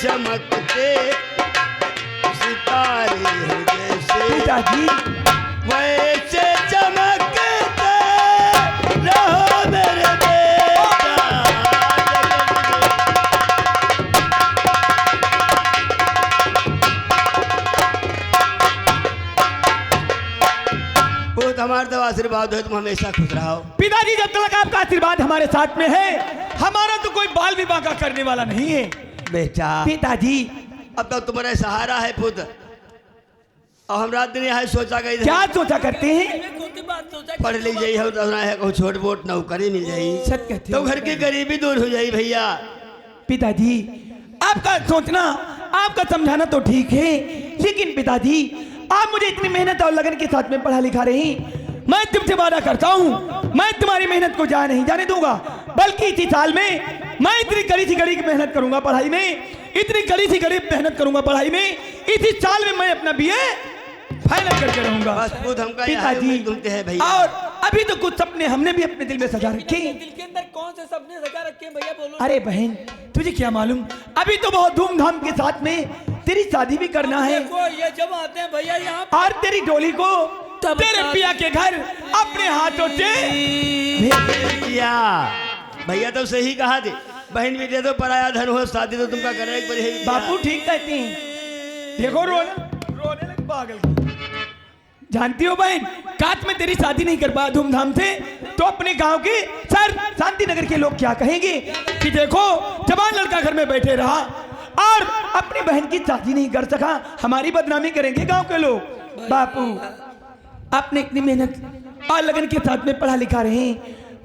चमकते सितारे हैं जैसे पिताजी वैसे चमकते रहो मेरे बेटा। वो हमारा तो आशीर्वाद है, तुम हमेशा खुश रहो। पिताजी जब तक आपका आशीर्वाद हमारे साथ में है, हमारा तो कोई बाल विवाह का करने वाला नहीं है। बेटा पिताजी अब तो तुम्हारा सहारा है पुत्र, और हम रात दिन यहाँ सोचा गई क्या सोचा करते हैं? पढ़ ली जाई हम तो है कहूँ छोट मोट नौकरी मिल जाई सच कहते तो हो घर की गरीबी दूर हो जाई भैया। पिताजी। आपका सोचना, आपका समझाना तो ठीक है, लेकिन पिताजी आप मुझे इतनी मेहनत और लगन के साथ में पढ़ा लिखा रही, मैं तुमसे वादा करता हूँ मैं तुम्हारी मेहनत को जाया नहीं जाने दूंगा, बल्कि इसी साल में मैं इतनी कड़ी सी कड़ी मेहनत करूंगा पढ़ाई में, इतनी कड़ी सी कड़ी मेहनत करूंगा पढ़ाई में, इसी साल में मैं अपना बीए फाइनल करके रहूंगा। बस खुद हमका पिताजी है भैया। और अभी तो कुछ सपने हमने भी अपने दिल में सजा रखे। दिल के अंदर कौन से सपने सजा रखे हैं भैया, बोलो। अरे बहन तुझे क्या मालूम, अभी तो बहुत धूमधाम के साथ में तेरी शादी भी करना है, देखो ये जब आते हैं भैया यहाँ और तेरी डोली को तेरे पिया के घर अपने हाथों से भैया भैया तो सही कहा थे, बहन भी दे दो पराया धन हो, शादी तो तुमका करे पड़ेगी। बापू ठीक कहते हैं। देखो रोने लग पागल की। जानती हो बहन, काश में तेरी शादी नहीं कर पाया धूमधाम से तो अपने गांव के सर शांति नगर के लोग क्या कहेंगे कि देखो जवान लड़का घर में बैठे रहा और अपनी बहन की शादी नहीं कर सका, हमारी बदनामी करेंगे गांव के लोग। बापू आपने इतनी मेहनत और लगन के साथ में पढ़ा लिखा रहे,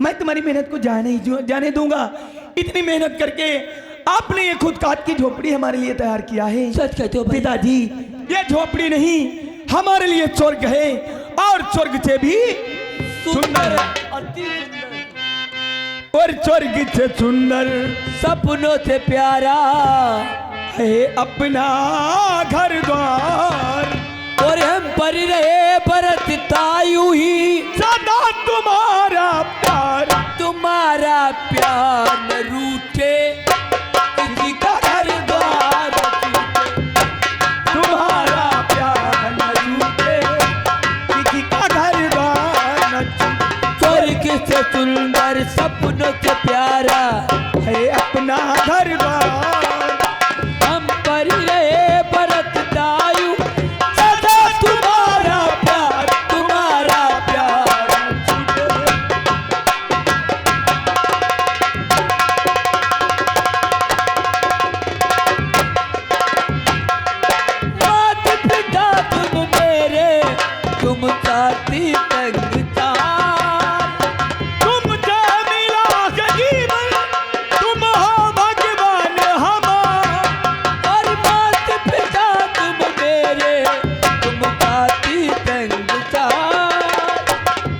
मैं तुम्हारी मेहनत को जाने दूंगा। इतनी मेहनत करके आपने ये खुद काट की झोपड़ी हमारे लिए तैयार किया है। सच कहते हो पिताजी, ये झोपड़ी नहीं हमारे लिए स्वर्ग है, और स्वर्ग से भी सुंदर है, अति सुंदर और स्वर्ग से सुंदर सपनों से प्यारा है अपना घर द्वार, और हम पर रहे बरतता यूं ही सदा तुम्हारा प्यार, तुम्हारा प्यार न रूठे किसी का घर द्वार तुम्हारा प्यार न छूटे, किसी का घर द्वार न छूटे, स्वर्ग से सुंदर सपनों से प्यारा है अपना घर द्वार, हम पर रहे बरतता यूं सदा तुम्हारा प्यार, तुम्हारा प्यार न छूटे। मात पिता तुम मेरे, तुम साथी तंग तार, तुमसे मिला के जीवन, तुम हो भगवान हमारा, और मात पिता तुम मेरे, तुम साथी तंग तार,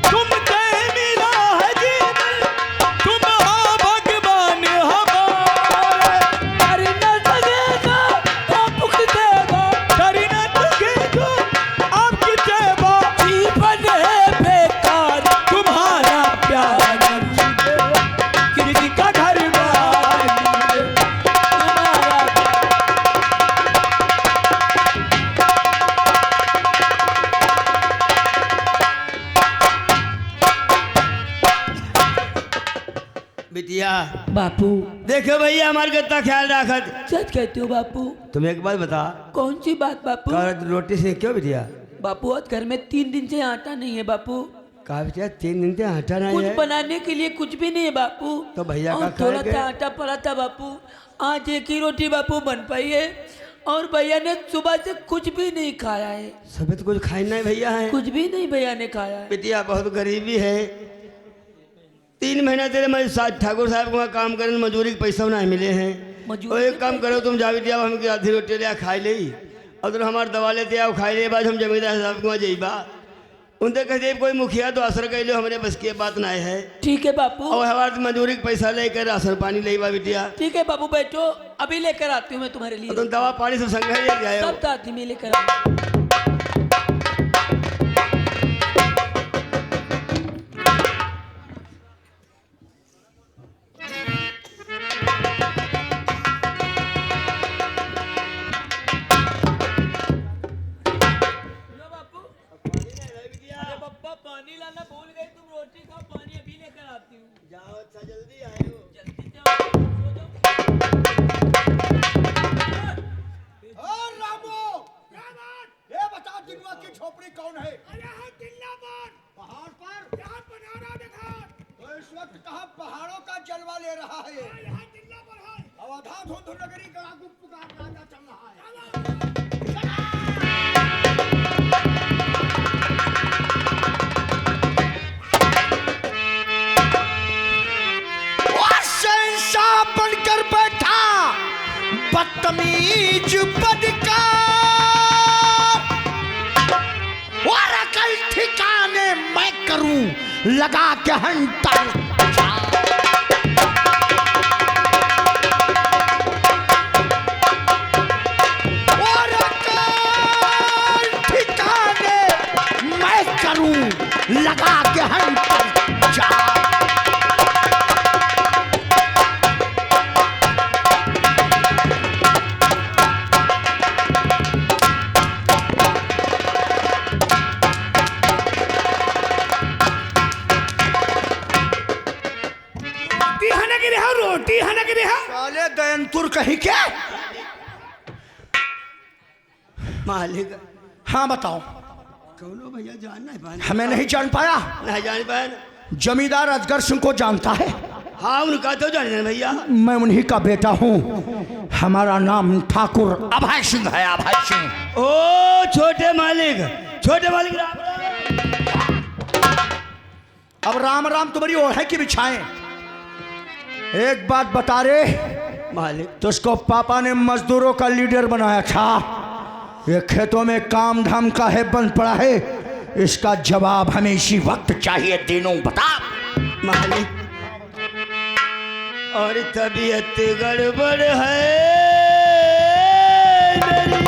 तुमसे मिला है जीवन, तुम हो भगवान हमारा, कर न सकेगा तो पुख देगा, कर न सकेगा आपकी सेवा, जीवन है बेकार तुम्हारा प्यार न छूटे, किसी का घर द्वार न छूटे। तुम्हारा बिटिया बापू देखो भैया हमारे कितना ख्याल रखत। सच कहते हो बापू? तुम्हें एक बात बता, कौन सी बात बापू? रोटी से क्यों बिटिया? बापू आज घर में 3 दिन से आटा नहीं है बापू, कहा बिटिया 3 दिन से आटा नहीं कुछ है? बनाने के लिए कुछ भी नहीं है बापू। तो भैया का और थोड़ा खाएंगे? सा आटा पड़ा था बापू, आज एक ही रोटी बापू बन पाई है, और भैया ने सुबह से कुछ भी नहीं खाया है, सभी तो कुछ खाना है भैया है। कुछ भी नहीं भैया ने खाया है। बिटिया बहुत गरीबी है, 3 महीना तेरे मैं ठाकुर साहब को वहाँ काम करने मजदूरी के पैसा नहीं मिले हैं। मजदूरी तो एक काम करो तुम जा बिटिया, हम आधी रोटी ले खाई ले, और तुम हमारे दवा लेते आओ खाई ले, बाद हम जमींदार साहब के वहाँ जाइबा, उनसे कहते कोई मुखिया तो असर कर लो, हमारे बस की बात ना है। ठीक है बापू, और हमारे मजदूरी के पैसा लेकर राशन पानी ले बिटिया, ठीक है बापू, बैठो अभी लेकर आती हूँ मैं तुम्हारे लिए, और तुम दवा पानी सब संग ले जाए। सब साथ ही में लेकर आती हूँ। धुंध नगरी का गुप्त का राजा चल रहा है। और शहंशाह बनकर बैठा बदतमीज बदकार और अकल ठिकाने मैं करूं लगा के हंटर और अकल ठिकाने मैं करूं लगा के हंटर जा रोटी हना के रहा साले दयंतुर कहीं के मालिक हाँ बताओ कौनो भैया जान नहीं पाए हमें नहीं जान पाया नहीं जान पाए ना। जमींदार अजगर सिंह को जानता है हाँ उनका तो जाने भैया। मैं उन्हीं का बेटा हूँ हमारा नाम ठाकुर अभय सिंह है अभय सिंह ओ छोटे मालिक राम राम। अब राम राम तुम्हारी ओढ़े की बिछाएं एक बात बता रे मालिक तुझको पापा ने मजदूरों का लीडर बनाया था ये खेतों में काम धाम का है बंद पड़ा है इसका जवाब हमें इसी वक्त चाहिए तीनों बता मालिक और तबीयत गड़बड़ है मेरी।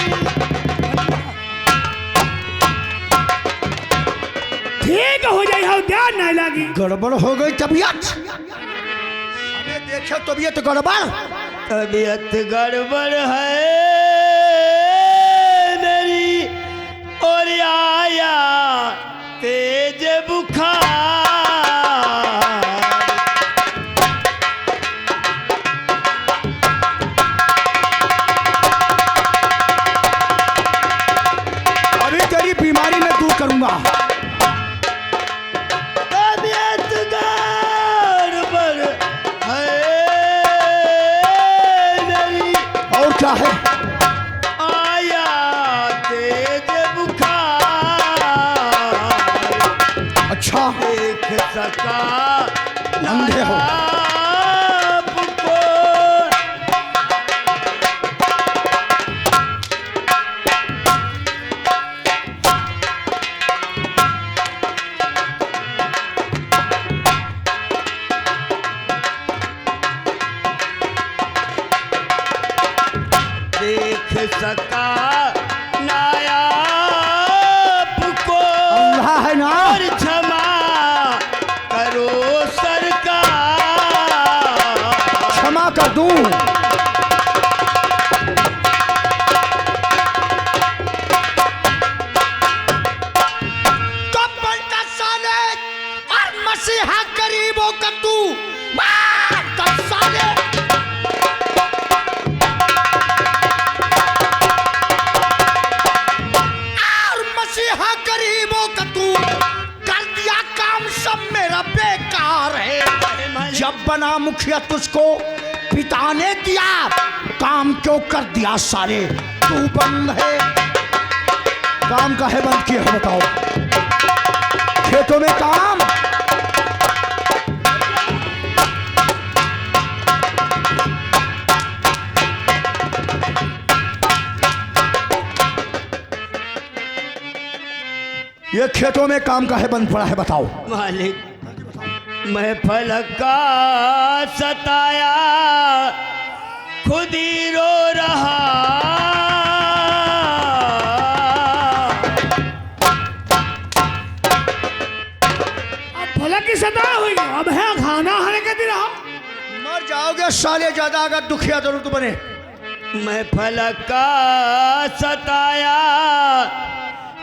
ठीक हो जाए हो ध्यान नहीं लगी गड़बड़ हो गई तबीयत हमें देखे तबीयत गड़बड़ तबीयत गड़बड़ है मेरी और आया तेज बुखार। अभी तेरी बीमारी में दूर करूंगा तबीयत गड़बड़ है मेरी और क्या है आया तेज बुखार। अच्छा देख सका अंधे हो। आपको देख सका नाया आपको अंधा है ना और क्षमा करो सरकार। क्षमा कर दूं कब बनता साले और मसीहा गरीबों का तू मार कब साले और मसीहा गरीबों का तू कर दिया काम सब मेरा बेकार है जब बना मुखिया तुझको पिता ने दिया काम क्यों कर दिया सारे तू बंद है काम का है बंद किया है बताओ खेतों में काम ये खेतों में काम का है बंद पड़ा है बताओ मालिक मैं फलक का सताया खुद ही रो रहा। अब भला की सदा हुई अब है खाना हने के दिन रहा मर जाओगे साले ज्यादा अगर दुखिया जरूर तू बने मैं फलक का सताया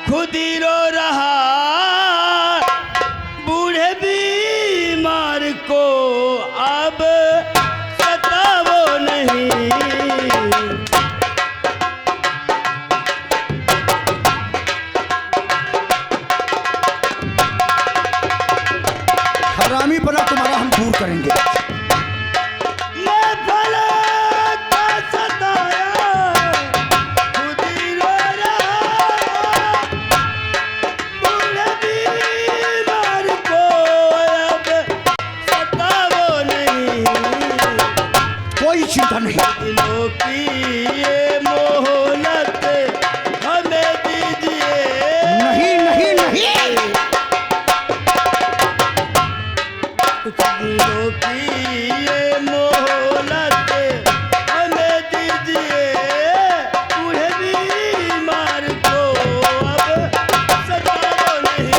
खुद ही रो रहा। बूढ़े बीमार को अब सतावो नहीं। हरामी बना तुम्हारा हम दूर करेंगे मैं फलक का की ये मोहलत हमें दीजिए। नहीं नहीं नहीं, कुछ दिनों की ये मोहलत हमें दीजिए, बूढ़े बीमार को अब सताओ नहीं।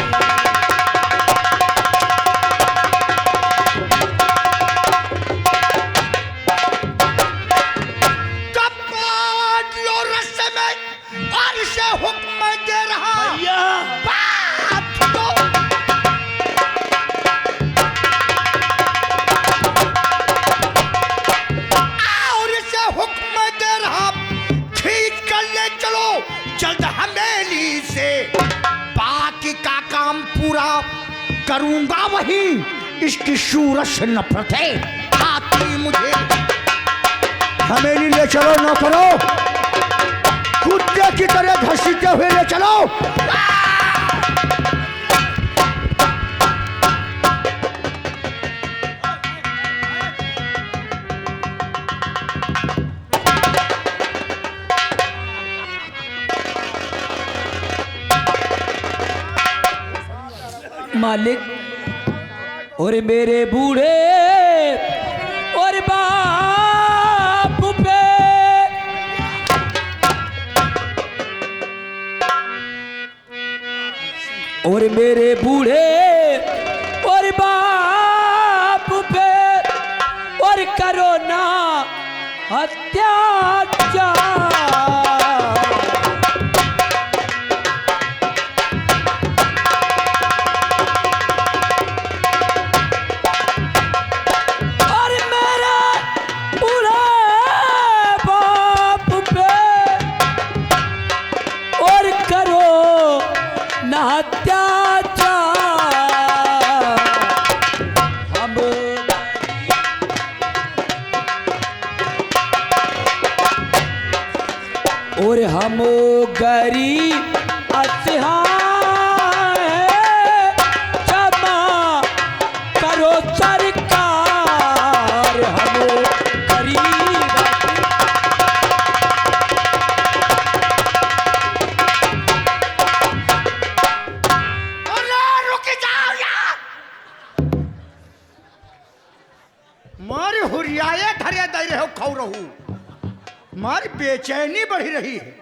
कपाट लो रस्से में और इसे हुक्म दे रहा भैया बात तो और इसे हुक्म दे रहा, खींच कर ले चलो जल्द हवेली से, बाकी का काम पूरा करूंगा वही, इसकी सूरत से नफरत है आती मुझे। हवेली ले चलो नौकरो, कुत्ते की तरह घसीटते हुए ले चलो। मालिक और मेरे बूढ़े और बाप पे और मेरे बूढ़े और बाप पे और करो ना अत्याचार। और हम गरीब असहाय हैं, क्षमा करो सरकार, हम गरीब। अरे रुक जाओ यार, मारी हुरियाए धरे दे रहे हो खौ रहू, मारी बेचैनी बढ़ी रही है।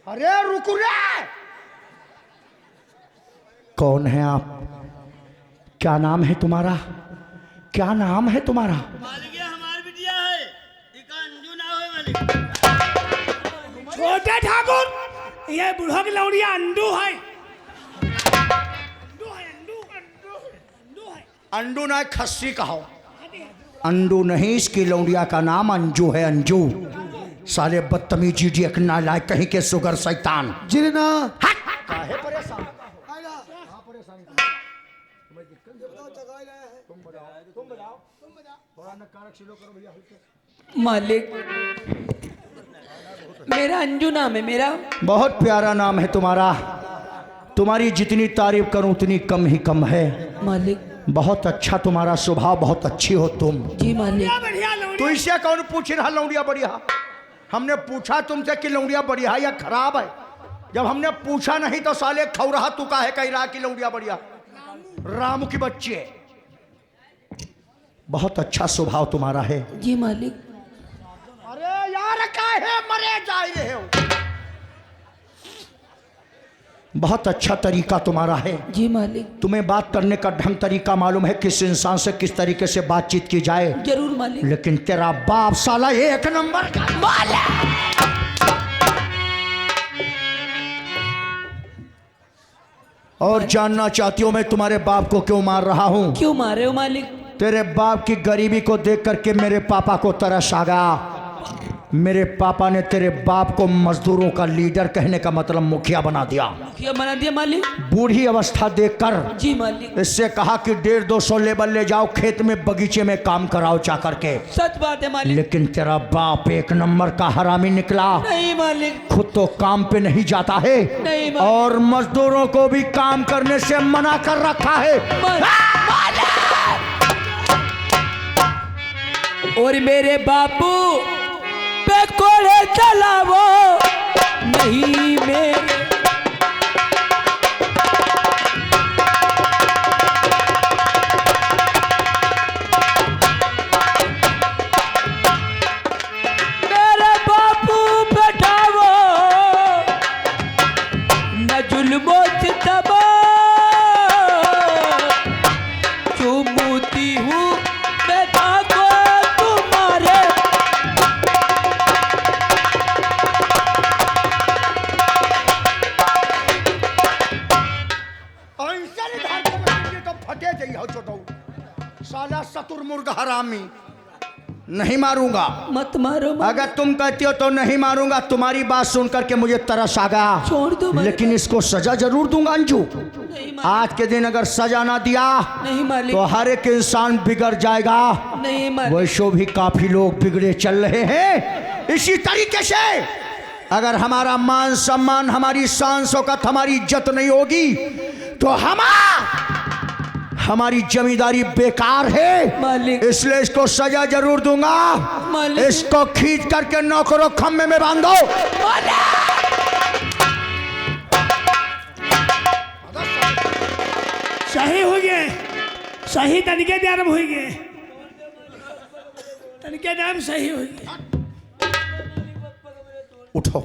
अरे रुक रे, कौन है आप? क्या नाम है तुम्हारा? क्या नाम है तुम्हारा? मालिक हमारी बिटिया है, इका अंजू ना हो मालिक। छोटे ठाकुर, ये बूढ़ा की लौड़िया अंडू है। अंडू है, अंडू अंडू अंडू है। अंडू ना खस्सी कहो, अंडू नहीं, इसकी लौंडिया का नाम अंजू है। अंजू साले बदतमीजी जी एक नालायक कहीं के सुगर शैतान। जिरना काहे परेशान? मालिक मेरा अंजू नाम है मेरा। बहुत प्यारा नाम है तुम्हारा, तुम्हारी जितनी तारीफ करूं उतनी कम ही कम है। मालिक बहुत अच्छा तुम्हारा स्वभाव, बहुत अच्छी हो तुम। जी मालिक। तो इससे कौन पूछ रहा लौंडिया बढ़िया? हमने पूछा तुमसे कि लौंडिया बढ़िया या खराब है? जब हमने पूछा नहीं तो साले खौ रहा तू काहे कह रहा कि लौंडिया बढ़िया? रामू की बच्ची है, बहुत अच्छा स्वभाव तुम्हारा है। जी मालिक। अरे यार काहे मरे जा रहे हो? बहुत अच्छा तरीका तुम्हारा है। जी मालिक। तुम्हें बात करने का ढंग तरीका मालूम है, किस इंसान से किस तरीके से बातचीत की जाए। जरूर मालिक। लेकिन तेरा बाप साला एक नंबर का माल है। और जानना चाहती हूँ मैं तुम्हारे बाप को क्यों मार रहा हूँ? क्यों मारे हो मालिक? तेरे बाप की गरीबी को देख करके मेरे पापा को तरस आ गया। मेरे पापा ने तेरे बाप को मजदूरों का लीडर कहने का मतलब मुखिया बना दिया। मुखिया बना दिया मालिक। बूढ़ी अवस्था देखकर जी मालिक। इससे कहा कि 150-200 लेबर ले जाओ खेत में बगीचे में काम कराओ जा करके। सच बात है मालिक। लेकिन तेरा बाप एक नंबर का हरामी निकला। नहीं मालिक। खुद तो काम पे नहीं जाता है नहीं मालिक। और मजदूरों को भी काम करने से मना कर रखा है। और मेरे बापू पे कोड़े चलावो नहीं मेरे मेरे बापू बैठावो न जुल्मो सितमो चूमती हूँ बेटा को तुम्हारे ऐसा नहीं धार को बच्चे तो फटे जाइए हो छोटो साला सतुरमुर्ग हरामी नहीं मारूंगा मत मारो मत। अगर तुम कहती हो तो नहीं मारूंगा तुम्हारी बात सुन करके मुझे तरस आ गया छोड़ दो मालिक। लेकिन इसको सजा जरूर दूंगा अंजू नहीं मालिक। आज के दिन अगर सजा ना दिया नहीं मालिक तो हर एक इंसान बिगड़ जाएगा नहीं मालिक वैसे भी काफी लोग बिगड़े चल रहे हैं इसी तरीके से अगर हमारा मान सम्मान हमारी शान शौकत हमारी इज्जत नहीं होगी तो हमारी जमींदारी बेकार है मालिक। इसलिए इसको सजा जरूर दूंगा मालिक। इसको खींच करके नौकरों खम्भे में बांधो सही हो गए सही तनिके ध्यान हो गए तनिके ध्यान सही हो गए उठो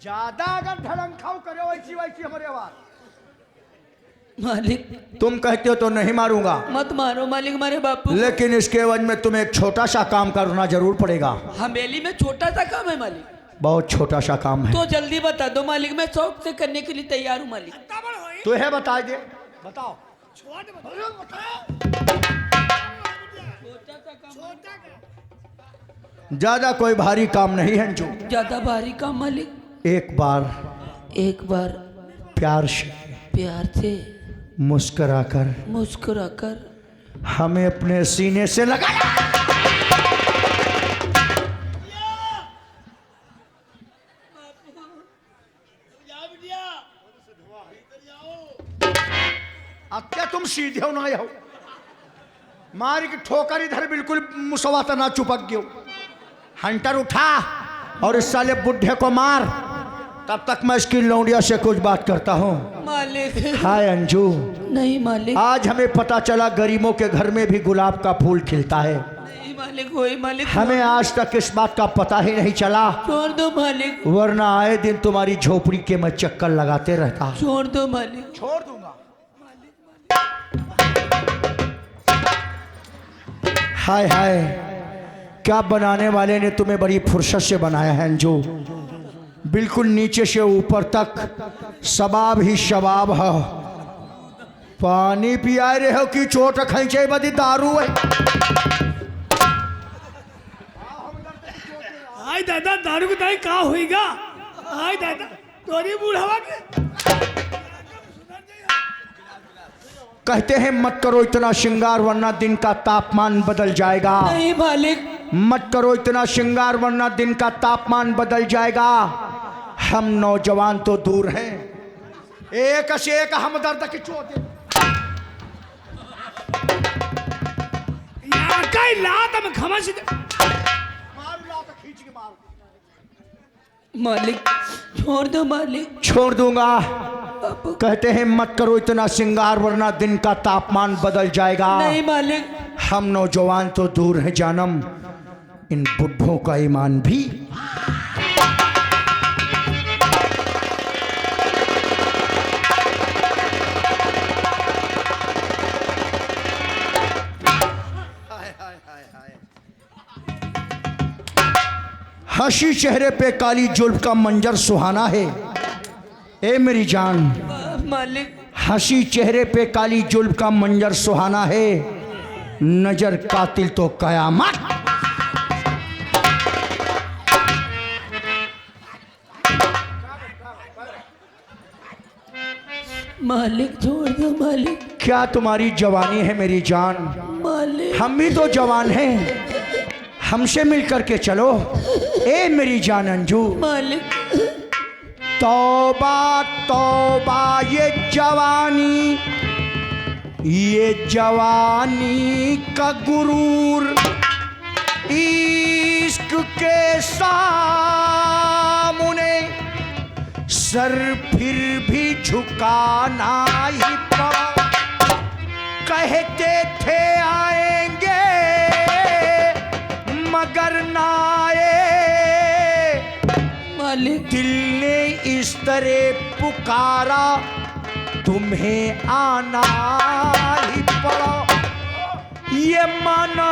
ज्यादा अगर ढलंखाव करे वैसी वैसी हमारे आवाज मालिक तुम कहते हो तो नहीं मारूंगा मत मारो मालिक हमारे बापू लेकिन इसके एवज में तुम्हें एक छोटा सा काम करना जरूर पड़ेगा हवेली में छोटा सा काम है मालिक बहुत छोटा सा काम है तो जल्दी बता दो मालिक मैं शौक से करने के लिए तैयार हूँ मालिक तो है बता दे बताओ ज्यादा कोई भारी काम नहीं है जो ज्यादा भारी काम मालिक एक बार प्यार से मुस्कुराकर हमें अपने सीने से लगाया अब क्या तुम सीधे हो ना हो मारी की ठोकर इधर बिल्कुल मुसवाता ना चुपक गयो हंटर उठा और इस साले बुढ़े को मार तब तक मैं इसकी लौंडिया से कुछ बात करता हूँ मालिक हाय अंजू नहीं मालिक आज हमें पता चला गरीबों के घर में भी गुलाब का फूल खिलता है नहीं मालिक वही मालिक हमें आज तक इस बात का पता ही नहीं चला छोड़ दो मालिक वरना आए दिन तुम्हारी झोपड़ी के मैं चक्कर लगाते रहता छोड़ दो मालिक छोड़ दूंगा हाय हाय क्या बनाने वाले ने तुम्हें बड़ी फुर्सत से बनाया है अंजू बिल्कुल नीचे से ऊपर तक शबाब ही शबाब है पानी पिया रहे हो कि चोट खींचे बदी दारू है आय दादा दारू के दाई का होएगा आय दादा तोरी बूढ़ावा के कहते हैं मत करो इतना श्रृंगार वरना दिन का तापमान बदल जाएगा नहीं मालिक मत करो इतना श्रृंगार वरना दिन का तापमान बदल जाएगा हम नौजवान तो दूर हैं एक से एक हमदर्द की चोट यार का लात में खमस मालिक छोड़ दो मालिक छोड़ दूंगा कहते हैं मत करो इतना श्रृंगार वरना दिन का तापमान बदल जाएगा नहीं मालिक हम नौजवान तो दूर हैं जानम इन बुढ़ों का ईमान भी हंसी चेहरे पे काली जुल्फ का मंजर सुहाना है ए मेरी जान मालिक हंसी चेहरे पे काली जुल्फ का मंजर सुहाना है नजर कातिल तो कयामत मालिक छोड़ दो मालिक क्या तुम्हारी जवानी है मेरी जान मालिक हम भी तो जवान हैं हमसे मिल करके चलो ए मेरी जान अंजू मालिक तौबा तौबा ये जवानी का गुरूर, इश्क के सामने सर फिर भी झुकाना ही पड़ा। कहते थे आएंगे मगर ना आए, मालिक दिल ने इस तरह पुकारा तुम्हें आना ही पड़ा। ये माना